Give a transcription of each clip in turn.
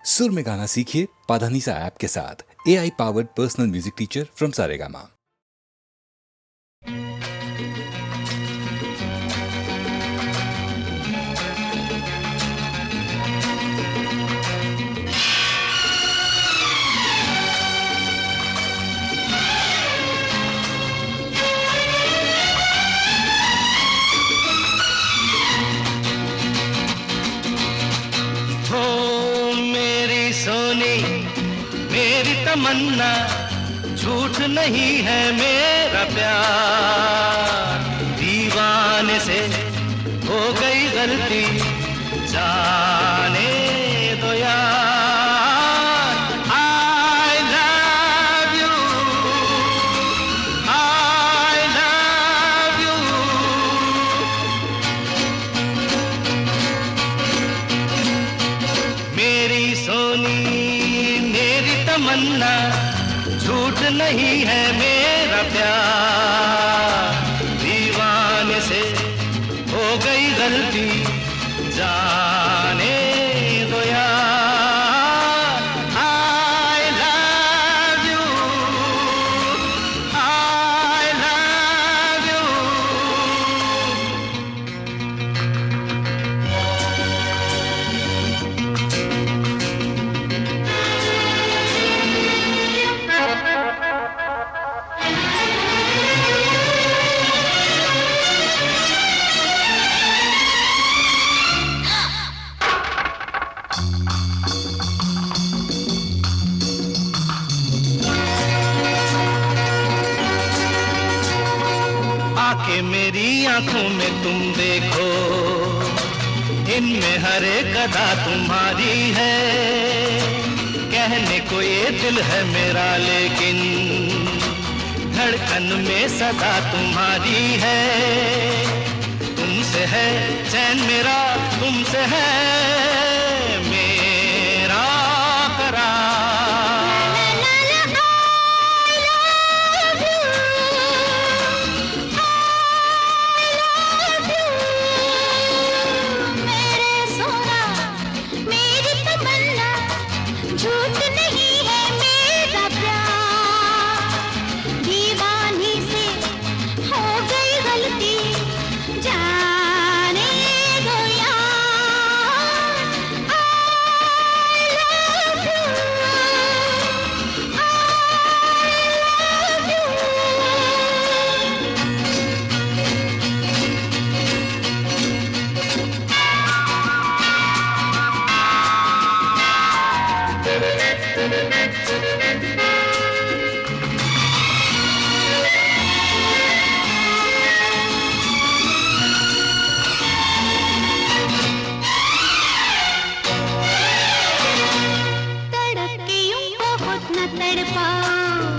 सुर में गाना सीखिए पाधानीसा ऐप के साथ। AI powered personal music teacher from Saregama. सोनी मेरी तमन्ना, झूठ नहीं है मेरा प्यार। दीवाने से हो गई गलती, जाने दो यार। I love you, I love you। मेरी सोनी मेरी तमन्ना, झूठ नहीं है मेरा प्यार। दीवाने से हो गई गलती, जाने दो यार। I love you, I love you। आके मेरी आंखों में तुम देखो, इनमें हर एक अदा तुम्हारी है। कहने को ये दिल है मेरा, लेकिन धड़कन में सदा तुम्हारी है। तुमसे है चैन मेरा, तुमसे है मेरा करार। झूठ नहीं है मेरा प्यार। दीवानी से हो गई गलती, जाने दो यार। I love you, I love you। तड़प के यूं बहुत न तड़पाओ,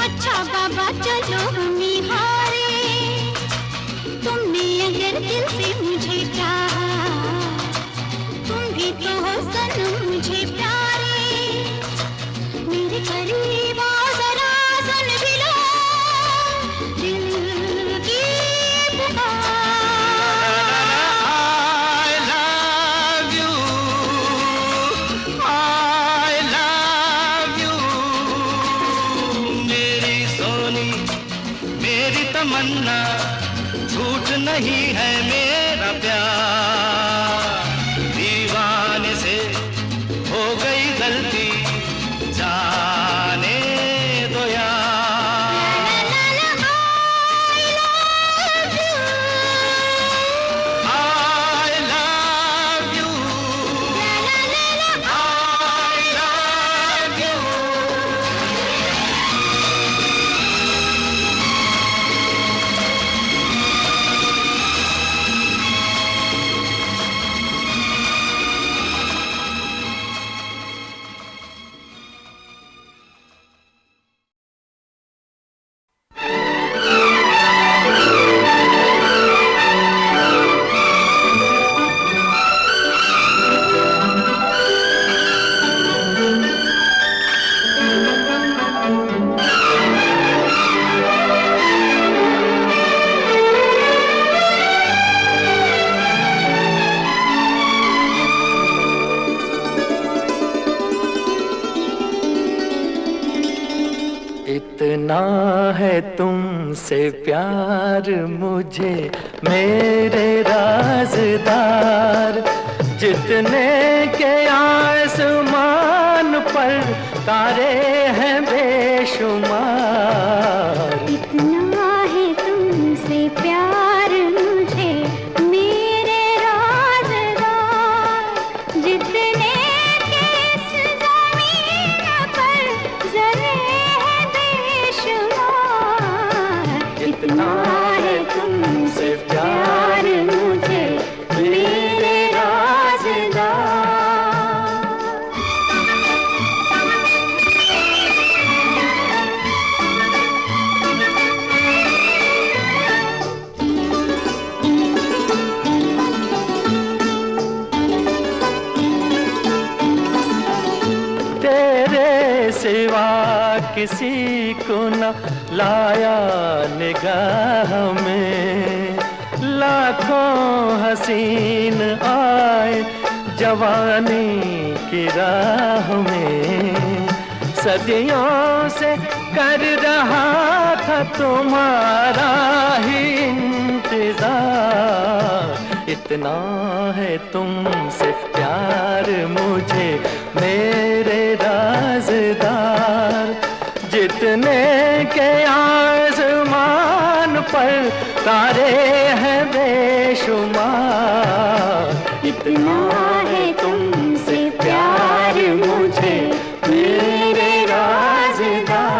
अच्छा बाबा चलो हम हारे। तुमने अगर दिल से मुझे चाहा, तुम भी तो हो सनम मुझे प्यारे। मेरे करीब आओ जरा, सुन भी लो दिल की पुकार। I love you, I love you। मेरी सोनी मेरी तमन्ना, झूठ नहीं है मेरा प्यार। दीवाने से हो गई गलती, जाने दो यार। I love you, I love you। इतना है तुमसे प्यार मुझे मेरे राज़दार, जितने के आसमान पर तारे हैं बेशुमार। इतना है तुमसे प्यार मुझे मेरे राज़दार, जितने के इस ज़मीन पर ज़रे हैं बेशुमार। इतना है तुमसे प्यार मुझे मेरे राज़दार। सिवा किसी को न लाया निगाह में, लाखों हसीन आए जवानी की राह में। सदियों से कर रहा था तुम्हारा ही इंतजार। इतना है तुमसे प्यार मुझे मेरे राज़दार, जितने के आसमान पर तारे हैं बेशुमार। इतना है तुमसे प्यार मुझे मेरे राज़दार।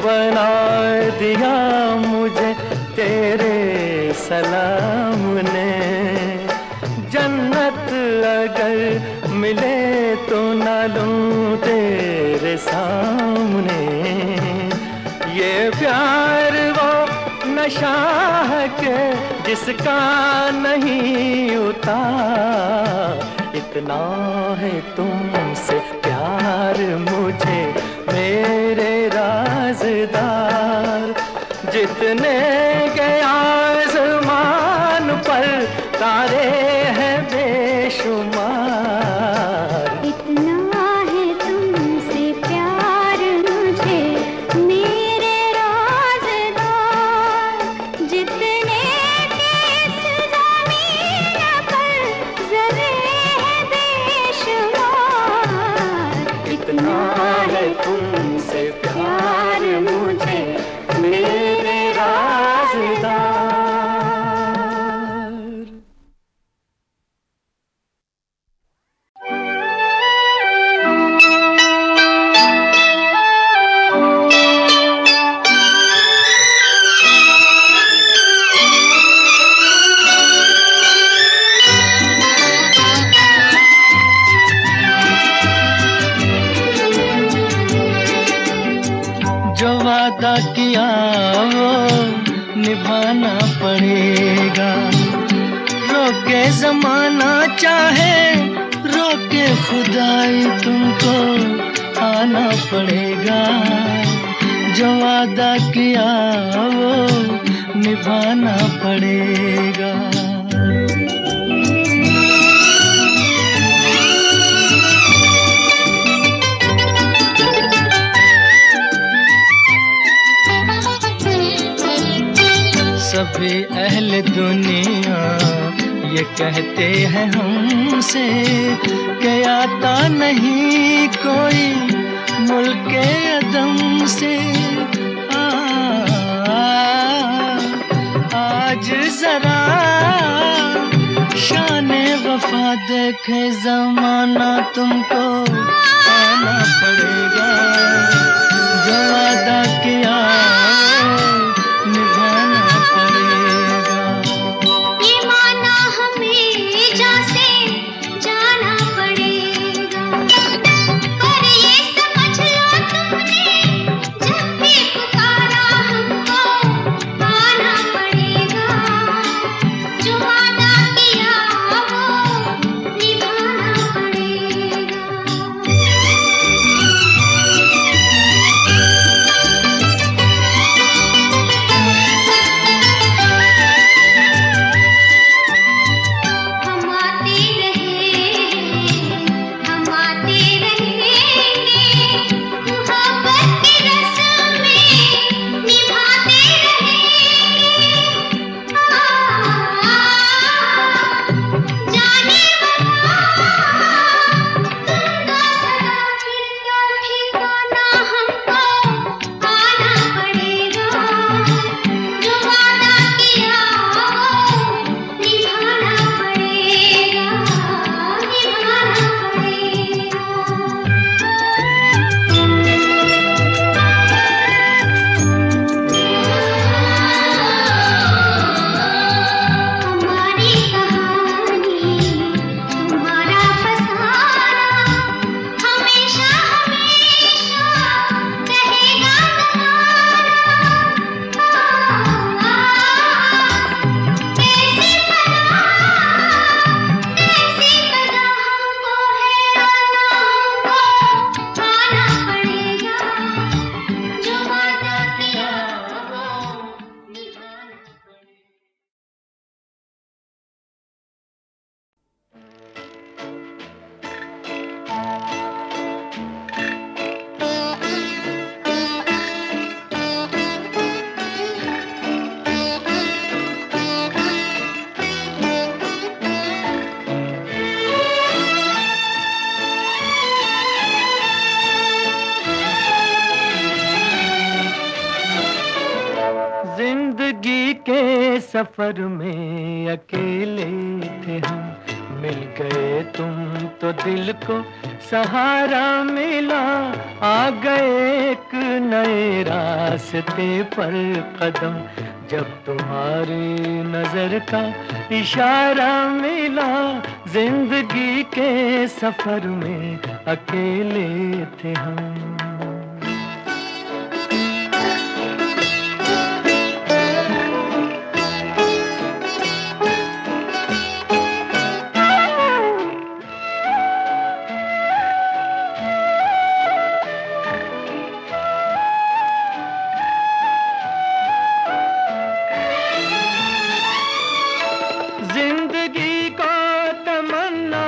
बना दिया मुझे तेरे सलाम ने, जन्नत अगर मिले तो न लूं तेरे सामने। ये प्यार वो नशा है के जिसका नहीं उतार। इतना है तुमसे प्यार मुझे मेरे राज़दार, जितने के आसमान पर तारे हैं बेशुमार। इतना है तुमसे प्यार मुझे मेरे राज़दार, जितने के इस ज़मीन पर ज़रे हैं बेशुमार। इतना है तुमसे प्यार मुझे मेरे राज़दार। जो वादा किया वो निभाना पड़ेगा, रोके ज़माना चाहे रोके खुदाई तुमको आना पड़ेगा। जो वादा किया वो निभाना पड़ेगा। सभी अहले दुनिया ये कहते हैं हमसे कि आता नहीं कोई मुल्के अदम से। आज जरा शाने वफा देखे जमाना, तुमको आना पड़ेगा। जो वादा किया निभाना पड़ेगा। ये माना हमें जैसे जाना पड़ेगा। पर ये समझ लो तुमने जब भी पुकारा हमको आना पड़ेगा। जो वादा किया वो निभाना पड़ेगा। हम आते रहेंगे, मोहब्बत की रस्म में निभाते रहेंगे। जाने तुमका सदा ठिकाना हमको आना पड़ेगा। जो वादा किया वो निभाना पड़ेगा, निभाना पड़ेगा। हमारी कहानी तुम्हारा फसाना हमेशा हमेशा रहेगा तुम्हारा। कैसी कदा हमको है आना पड़ेगा। जो वादा किया वो निभाना पड़ेगा। जिंदगी के सफर में अकेले थे हम, मिल गए तुम तो दिल को सहारा मिला। आ गए एक नए रास्ते पर कदम, जब तुम्हारी नजर का इशारा मिला। जिंदगी के सफर में अकेले थे हम। जिंदगी को तमन्ना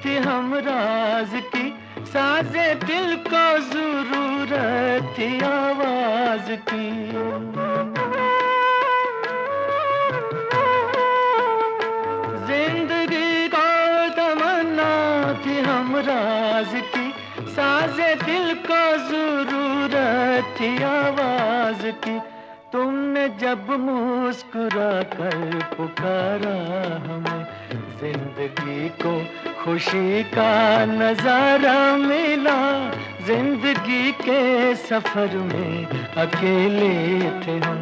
थी हम राज की, साजे दिल को जरूरत थी आवाज की। जिंदगी को तमन्ना थी हम राज की, साजे दिल को जरूरत थी आवाज की। तुमने जब मुस्कुरा कर पुकारा हमें, जिंदगी को खुशी का नजारा मिला। जिंदगी के सफर में अकेले थे हम,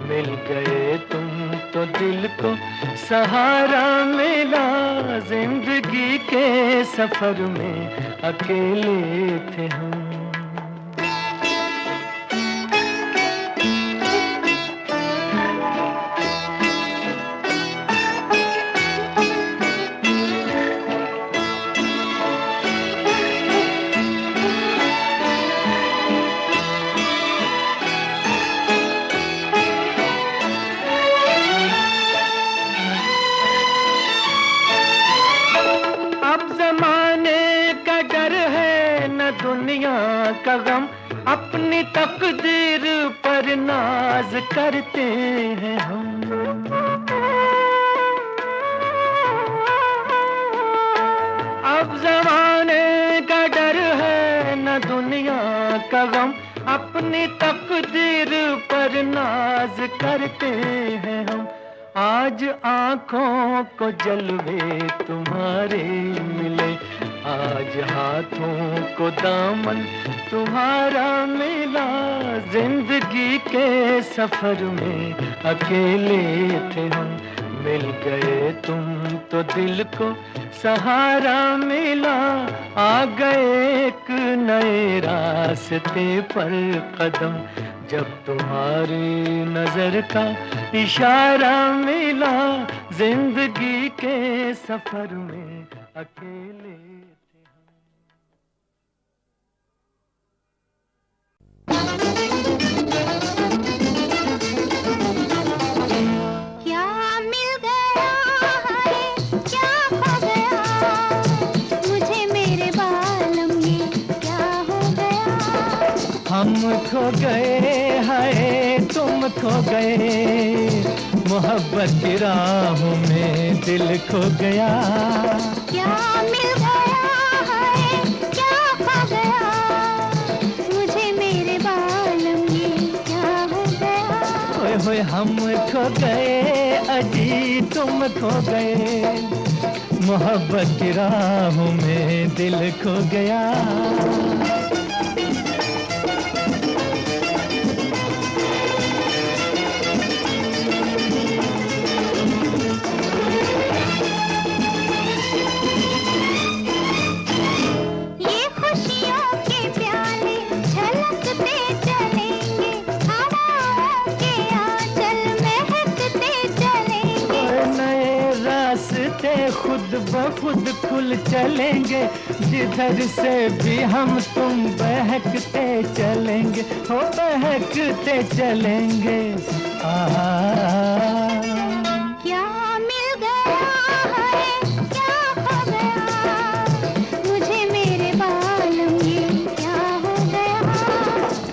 मिल गए तुम तो दिल को सहारा मिला। जिंदगी के सफर में अकेले थे हम। दुनिया का गम, अपनी तकदीर पर नाज करते हैं हम। अब जमाने का डर है न दुनिया का गम, अपनी तकदीर पर नाज करते हैं हम। आज आंखों को जलवे तुम्हारे मिले, आज हाथों को दामन तुम्हारा मिला। जिंदगी के सफर में अकेले थे हम, मिल गए तुम तो दिल को सहारा मिला। आ गए एक नए रास्ते पर कदम, जब तुम्हारी नजर का इशारा मिला। जिंदगी के सफर में अकेले थे क्या मिल गया है, क्या खो गया मुझे मेरे बालम, ये क्या हो गया। हम खो गए हाय तुम खो गए, मोहब्बत की राहों में दिल खो गया। क्या मिल गया है, क्या खो गया मुझे मेरे बालम, ये क्या हो गया। ओए होए हम खो गए अजी तुम खो गए, मोहब्बत की राहों में दिल खो गया। ये खुशियों के प्याले छलकते चलेंगे, हवाओं के आंचल महकते चलेंगे। और नए रास्ते खुद ब खुद खुल चलेंगे, जिधर से भी हम तुम बहकते चलेंगे, हो बहकते चलेंगे। क्या मिल गया है, क्या खो गया मुझे मेरे बालम, ये क्या हो गया।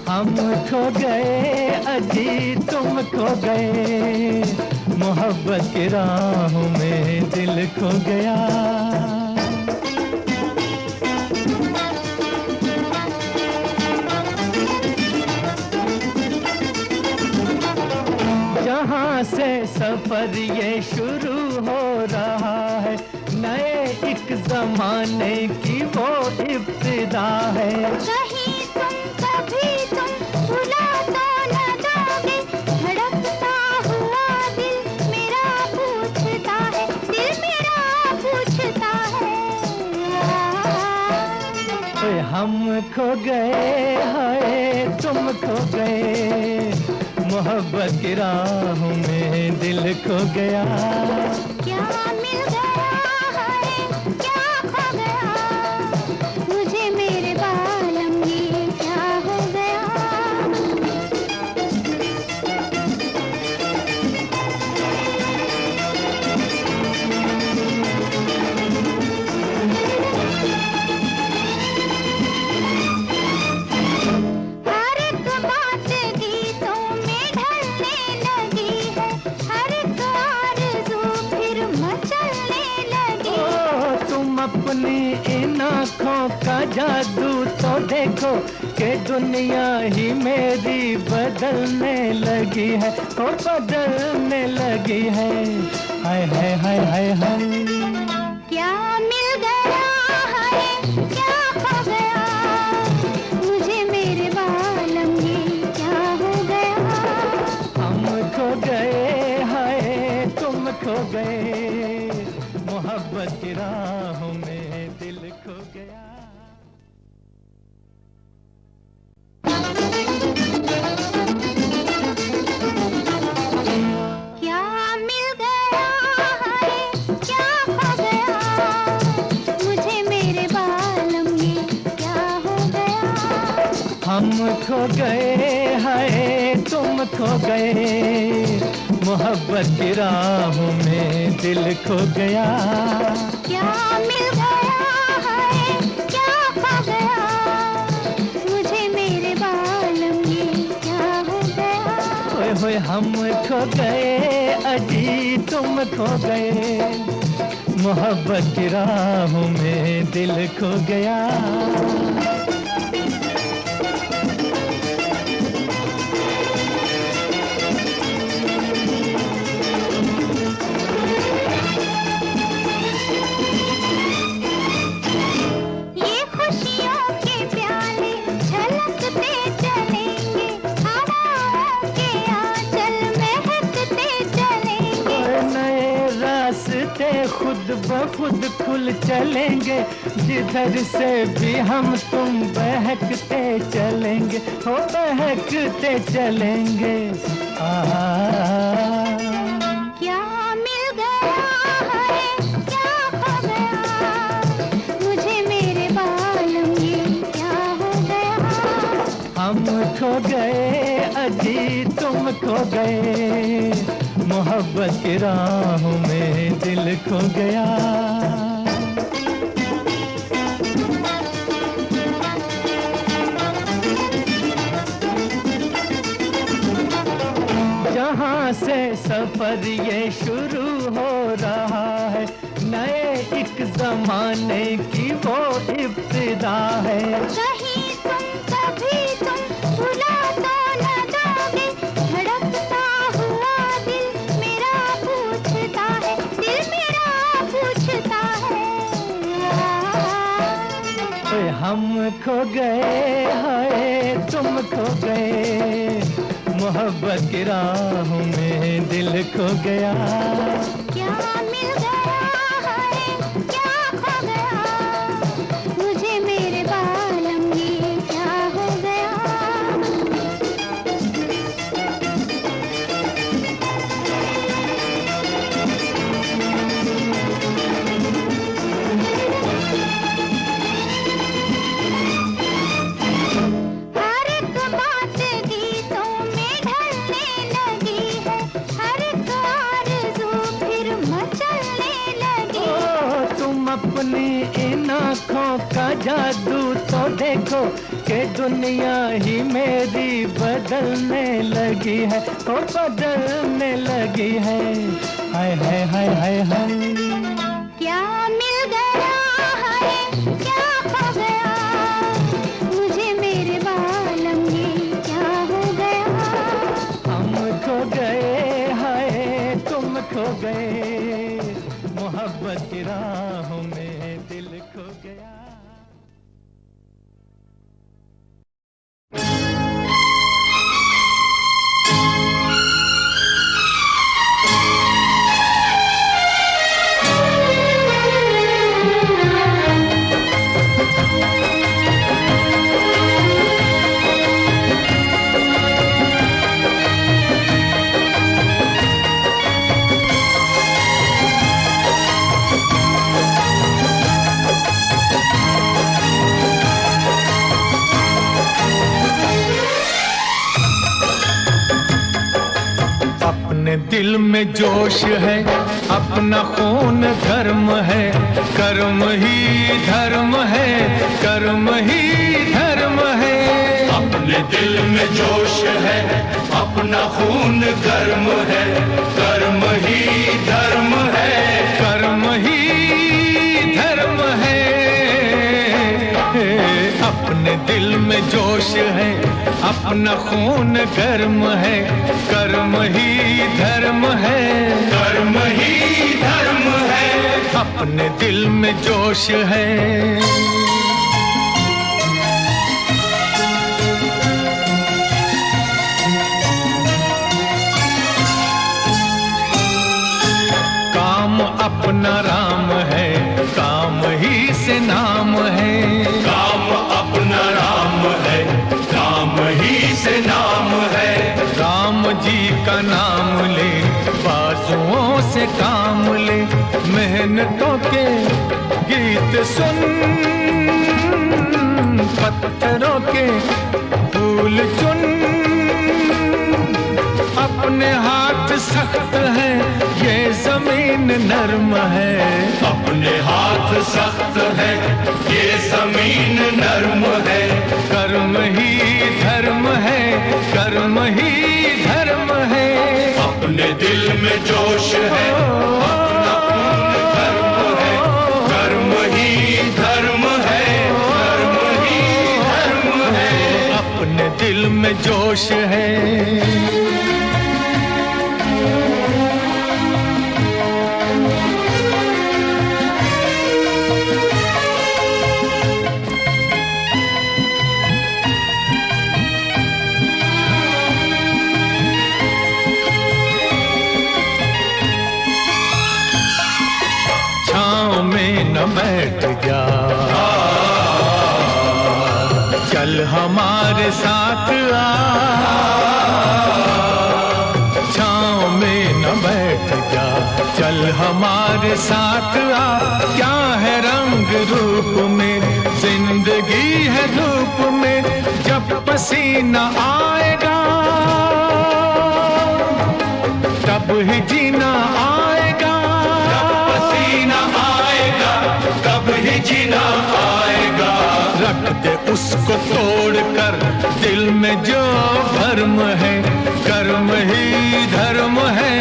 हम खो गए अजी तुम खो गए, मोहब्बत की राहों में दिल खो गया। जहाँ से सफर ये शुरू हो रहा है, नए एक जमाने की वो इब्तिदा है। कहीं तुम कभी तुम भुला तो न जाओगे, धड़कता हुआ दिल मेरा पूछता है, दिल मेरा पूछता है। ओए हम खो गए हाय तुम खो गए, मोहब्बत की राहों में दिल खो गया। क्या मिल गया है, क्या खो गया मुझे मेरे बालम, ये क्या हो गया। हर एक बात गीतों में ढलने लगी है, हर एक आरज़ू फिर मचलने लगी। ओ तुम अपनी इन आँखों का जादू तो देखो, कि दुनिया ही मेरी बदलने लगी है, ओ बदलने लगी है। हाय हाय हाय हाय हाय। क्या मिल गया है, क्या खो गया मुझे मेरे बालम, ये क्या हो गया। हम खो गए हाय तुम खो गए, मोहब्बत की राहों में दिल खो गया। क्या मिल गया है, क्या खो गया मुझे मेरे बालम, ये क्या हो गया। हम खो गए हाय तुम खो गए, मोहब्बत की राहों में दिल खो गया। क्या मिल गया है, क्या खो गया मुझे मेरे बालम, ये क्या हो गया। ओए होए हम खो गए अजी तुम खो गए, मोहब्बत की राहों में दिल खो गया। ये खुशियों के प्याले छलकते चलेंगे, हवाओं के आंचल महकते चलेंगे। और नए रास्ते खुद ब खुद खुल चलेंगे, जिधर से भी हम तुम बहकते चलेंगे, हो बहकते चलेंगे। क्या मिल गया है, क्या खो गया, मुझे मेरे बालम ये क्या हो गया। हम खो गए अजी तुम खो गए, मोहब्बत की राहों में दिल खो गया। जहाँ से सफर ये शुरू हो रहा है, नए एक जमाने की वो इब्तिदा है। कहीं कभी तुम भुला तो न जाओगे, धड़कता हुआ दिल मेरा पूछता है, दिल मेरा पूछता है। ओए हम खो गए हाय तुम खो गए, मोहब्बत की राहों में दिल खो गया। क्या मिल गया है, क्या खो गया, मुझे मेरे बालम ये क्या हो गया। हर एक बात गीतों में ढलने लगी है, हर एक आरज़ू फिर मचलने लगी। ओ तुम अपनी इन आँखों का जादू तो देखो, कि दुनिया ही मेरी बदलने लगी है, ओ बदलने लगी है। हाय हाय हाय हाय हाय। क्या मिल गया है, क्या खो गया, मुझे मेरे बालम ये क्या हो गया। हम खो गए हाय तुम खो गए, मोहब्बत की राहों में दिल खो गया। अपने दिल में जोश है, अपना खून गर्म है, कर्म ही धर्म है, कर्म ही धर्म है। अपने दिल में जोश है, अपना खून गर्म है, कर्म ही धर्म है, कर्म ही धर्म है। अपने दिल में जोश है, अपना खून गर्म है, कर्म ही धर्म है, कर्म ही धर्म है। अपने दिल में जोश है। काम अपना राम है, काम ही से नाम है, काम अपना राम है, काम ही से नाम है। राम जी का नाम ले, बाजुओं से काम ले, मेहनतों के गीत सुन, पत्थरों के फूल चुन। अपने हाथ सख्त है, ये जमीन नरम है, अपने हाथ सख्त है, ये जमीन नरम है। कर्म ही धर्म है, कर्म ही धर्म है। अपने दिल में जोश है, अपना खून गर्म जोश है। छाँव में न बैठ जा, चल हमारे साथ आ। छाँव में न बैठ जा, चल हमारे साथ आ। क्या है रंग रूप में, जिंदगी है धूप में। जब पसीना आएगा तब ही जीना आएगा। जब पसीना आएगा तब ही जीना आएगा। रख दे उसको तोड़ कर दिल में जो भर्म है। कर्म ही धर्म है,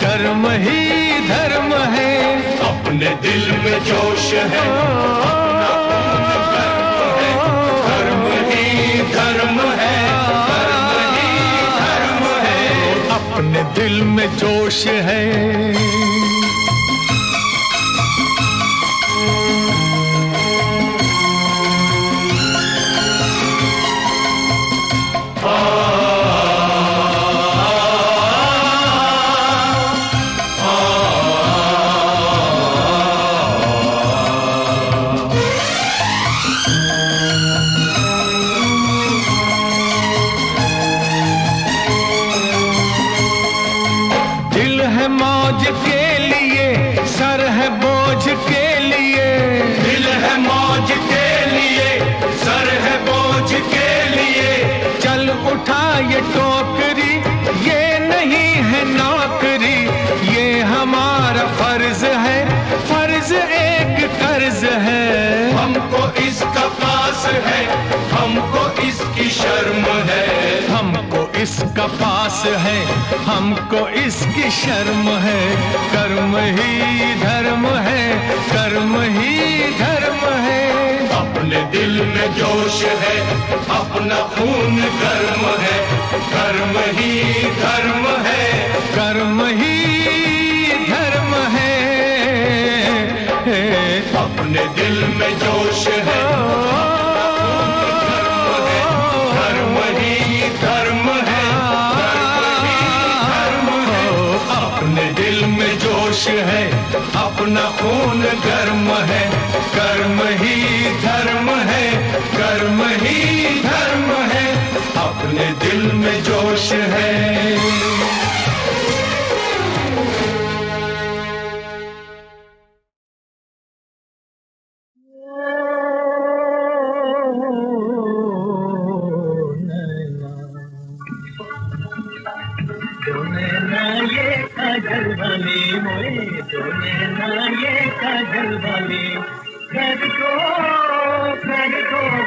कर्म ही धर्म है। अपने दिल में जोश है, अपना खून गर्म है। कर्म ही धर्म है, कर्म ही धर्म है। अपने दिल में जोश है। दिल है मौज के लिए, सर है बोझ के लिए। दिल है मौज के लिए, सर है बोझ के लिए। चल उठा ये टोकरी, ये नहीं है नौकरी। ये हमारा फर्ज है, फर्ज एक कर्ज है। हमको इसका पास है, हमको इसकी शर्म है। हमको इसका पास है, हमको इसकी शर्म है। कर्म ही धर्म है, कर्म ही धर्म है। अपने दिल में जोश है, अपना खून गर्म है। कर्म ही धर्म है, कर्म ही धर्म है। अपने दिल में जोश है, कर्म ही धर्म है। अपने दिल में जोश है, अपना खून गर्म है। कर्म ही धर्म है, कर्म ही धर्म है। अपने दिल में जोश है।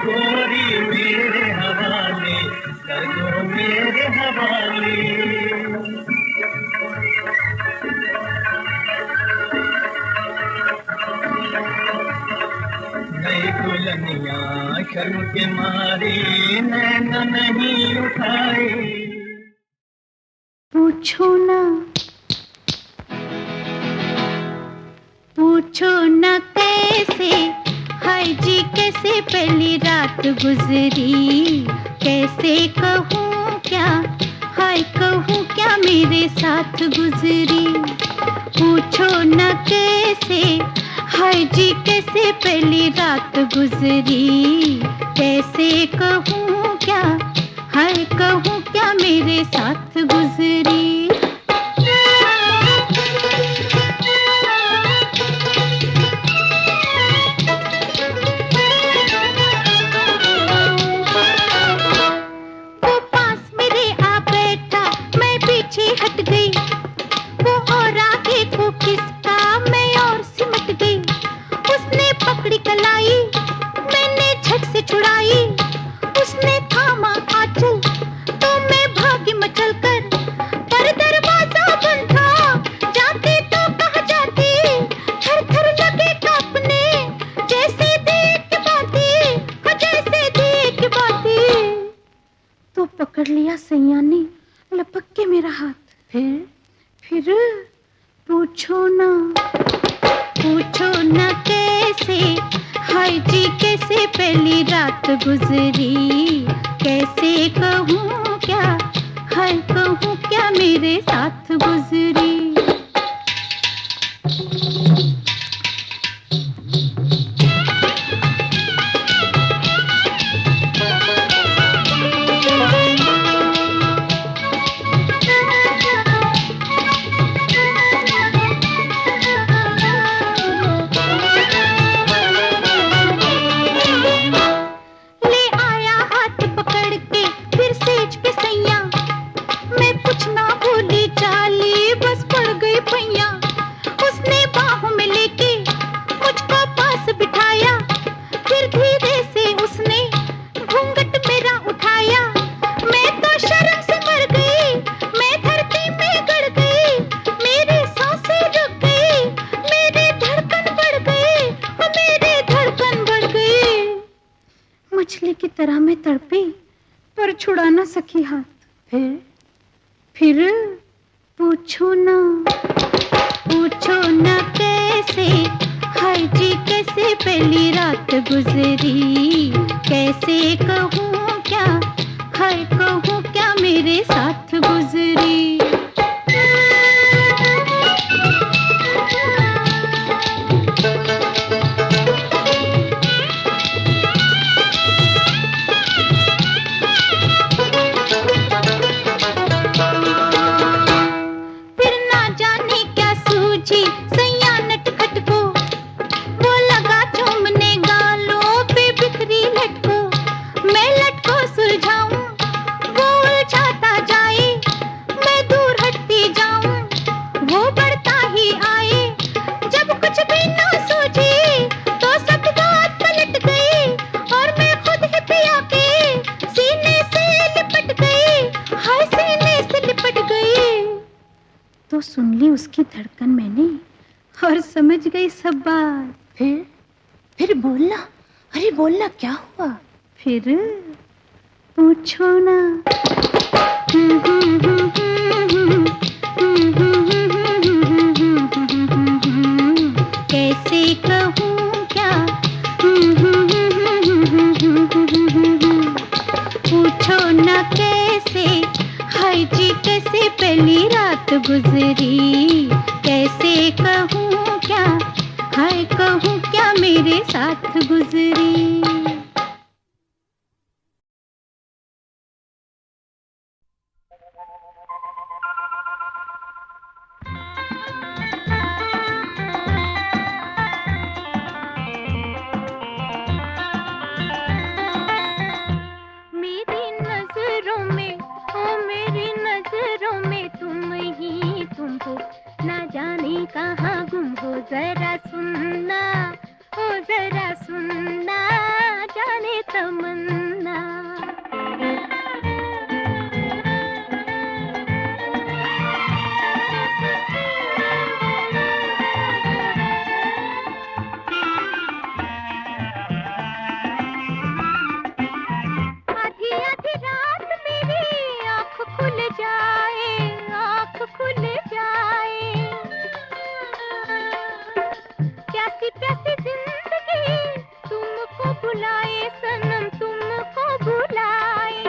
गोरी मेरे हवाले कर दो, मेरे हवाले। नई दुल्हनिया शर्म के मारे नैना नहीं उठाए। पूछो ना, पूछो ना कैसे, हाय जी कैसे पहली रात गुजरी। कैसे कहूँ क्या, हाय कहूँ क्या मेरे साथ गुजरी। पूछो ना कैसे, हाय जी कैसे पहली रात गुजरी। कैसे कहूँ क्या, हाय कहूँ क्या मेरे साथ गुजरी। हट गई वो और आगे को किसका, मैं और सिमट गई। उसने पकड़ी कलाई, मैंने झट से छुड़ाई। उसने थामा आंचल तो मैं भागी मचल कर, पर दरवाजा बंद था। जाती तो कहाँ जाती, थर थर लगे कांपने। जैसे देख बाती, जैसे देख बाती। तो पकड़ लिया सही फिर पूछो ना कैसे, हाय जी कैसे पहली रात गुजरी, कैसे कहूँ क्या, हाय कहूँ क्या मेरे साथ गुजरी। मछली की तरह मैं तड़पी पर छुड़ा ना सकी हाथ। फिर पूछो ना कैसे, हाय जी कैसे पहली रात गुजरी, कैसे कहूँ क्या, हाय कहूँ क्या मेरे साथ गुजरी। तो सुन ली उसकी धड़कन मैंने और समझ गई सब बात। फिर बोलना, अरे बोलना क्या हुआ। फिर पूछो ना। कैसे कहूँ क्या, पूछो ना कैसे, हाय जी कैसे पहली रात गुजरी, कैसे कहूँ क्या, हाय कहूँ क्या मेरे साथ गुजरी। ना जाने कहाँ गुम हो, जरा सुनना, ओ जरा सुनना, जाने तमन्ना। आधी आधी रात मेरी आँख खुल जाए, आँख खुल जाए, प्यासी प्यासी जिंदगी तुमको बुलाए, सनम तुमको बुलाए,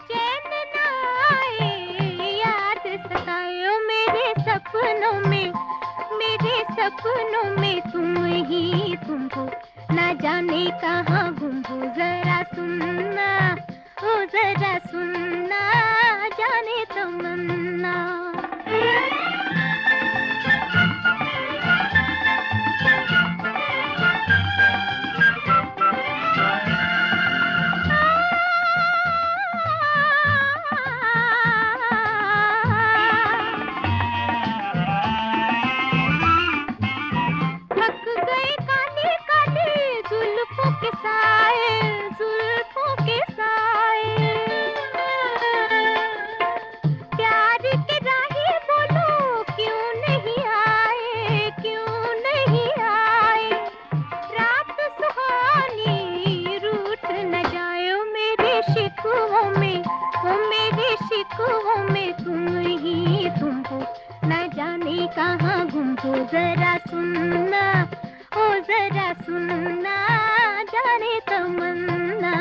चैन ना आए, याद सताए, ओ मेरे सपनों में तुम ही तुम हो, ना जाने कहाँ गुम हो, जरा सुनना, ओ जरा सुनना, जाने तमन्ना। शिकवों में तुम ही तुम जरा सुनना, ओ जरा सुनना, जाने तमन्ना।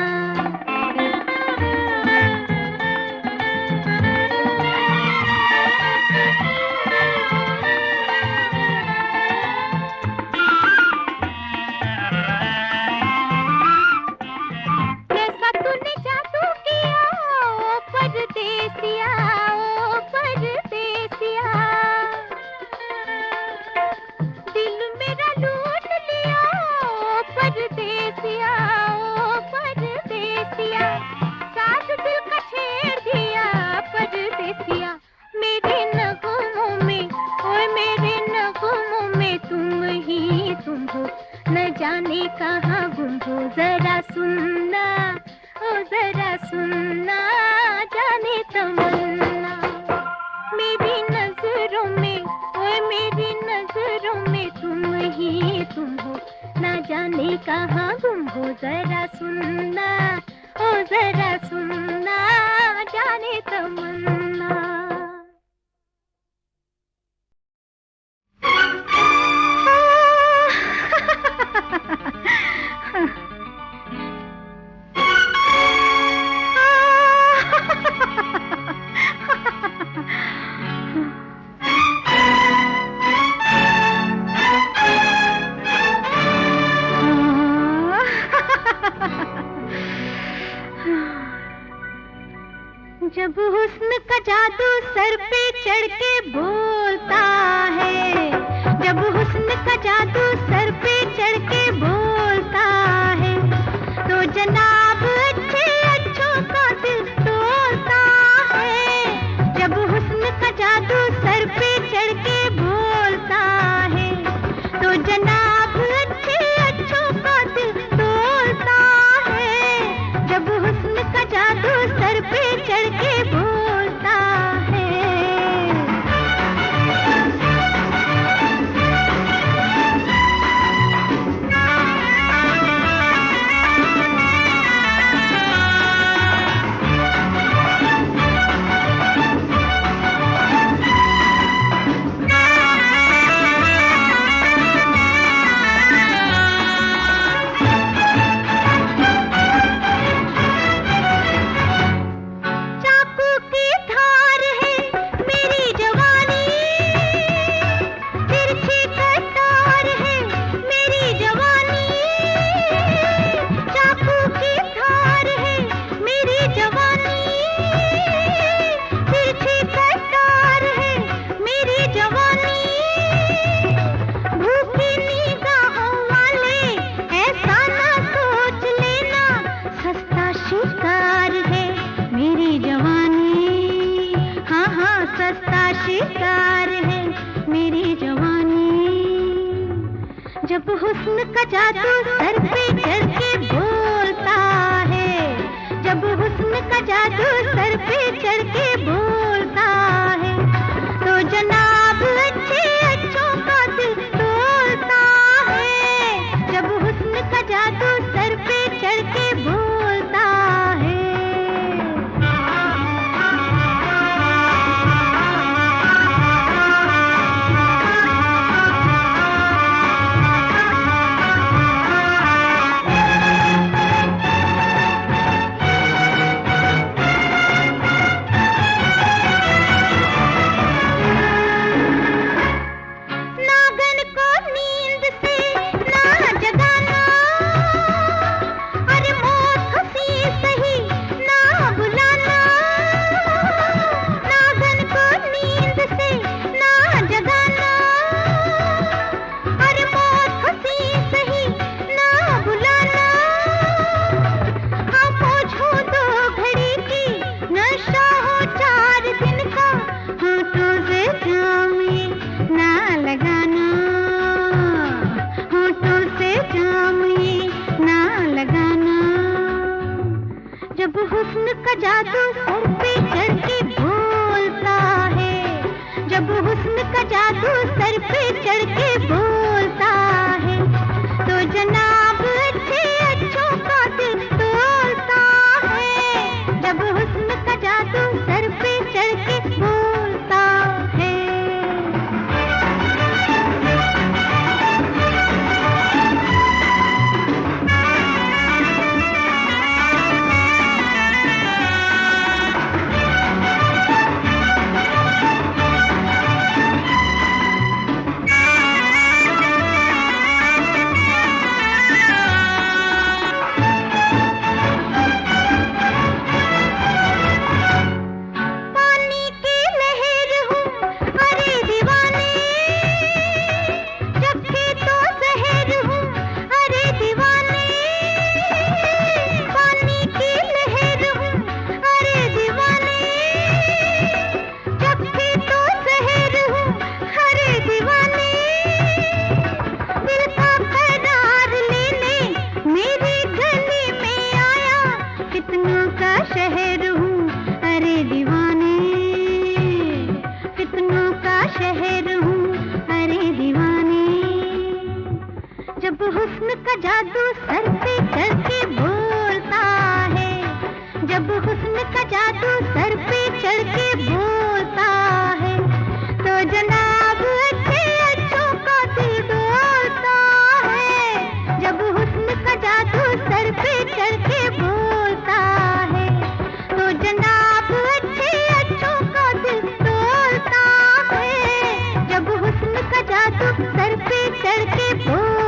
कैसा तूने जादू किया ओ परदेसिया, ओ परदेसिया, दिल मेरा लूट लिया ओ परदेसिया, ओ परदेसिया, साथ दिल का छेड़ दिया परदेसिया। मेरे नगमों में, ओए मेरे नगमों में तुम ही तुम हो, न जाने कहाँ गुम हो। जरा सुनना, ओ जरा सुनना, जाने तमन्ना। मेरी नजरों में, ओए मेरी नजरों में तुम ही तुम हो, न जाने कहाँ गुम हो। जरा सुनना, ओ जरा सुनना, जाने तमन्ना। जब हुस्न का जादू सर पे चढ़ के बोलता है, जब हुस्न का जादू सर पे चढ़ के बोलता है, तो जनाब अच्छे अच्छों का दिल तोड़ता है। जब हुस्न का जादू सर पे चढ़ के बोलता है, तो जनाब अच्छे अच्छों का दिल तोड़ता है। जब हुस्न का जादू सर पे चढ़ के बोलता है। शिकार है मेरी जवानी। जब हुस्न का जादू सर पे चढ़ के बोलता है, जब हुस्न का जादू सर पे चढ़ के बोलता है, तो जनाब अच्छे अच्छों का दिल तोड़ता है। जब हुस्न का जादू सर पे चढ़ के बोलता है। जब हुस्न का जादू सर पे चढ़ के बोलता है, जब हुस्न का जादू सर पे चढ़ के बोलता है, तो जनाब अच्छे अच्छों का दिल तोड़ता है। जब हुस्न का जादू सर पे चढ़ के बोलता है। शहर हूँ, अरे दीवाने। जब हुस्न का जादू सर पे चढ़ के बोलता है, जब हुस्न का जादू सर पे चढ़ के बोलता है, तो जनाब अच्छे अच्छों का दिल डोलता है। जब हुस्न का जादू सर पे चढ़ के बोलता है, तो जनाब अच्छे अच्छों का दिल डोलता है। जब हुस्न का जादू सर पे चढ़ के बोलता